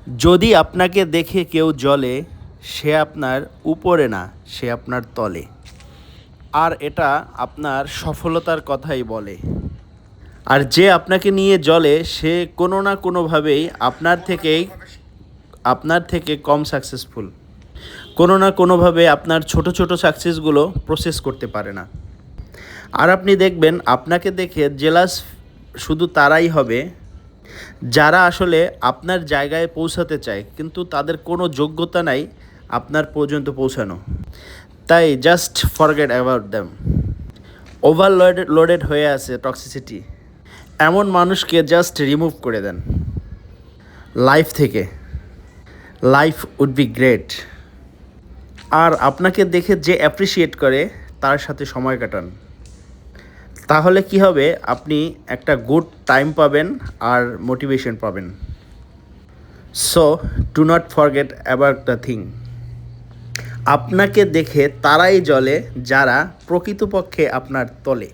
যদি আপনাকে দেখে কেউ জ্বলে, সে আপনার উপরে না, সে আপনার তলে। আর এটা আপনার সফলতার কথাই বলে। আর যে আপনাকে নিয়ে জ্বলে, সে কোনো না কোনোভাবেই আপনার থেকে কম সাকসেসফুল। কোনো না কোনোভাবে আপনার ছোট ছোট সাকসেসগুলো প্রসেস করতে পারে না। আর আপনি দেখবেন আপনাকে দেখে জেলাস শুধু তারাই হবে যারা আসলে আপনার জায়গায় পৌঁছাতে চায়, কিন্তু তাদের কোনো যোগ্যতা নাই আপনার পর্যন্ত পৌঁছানো। তাই just forget about them. Loaded হয়ে আছে টক্সিসিটি, এমন মানুষকে জাস্ট রিমুভ করে দেন লাইফ থেকে। Life would be great. আর আপনাকে দেখে যে অ্যাপ্রিসিয়েট করে, তার সাথে সময় কাটান। তাহলে কি হবে, আপনি একটা গুড টাইম পাবেন আর মোটিভেশন পাবেন। So do not forget about the thing. আপনাকে দেখে তারাই জ্বলে যারা প্রকৃতপক্ষে আপনার তলে।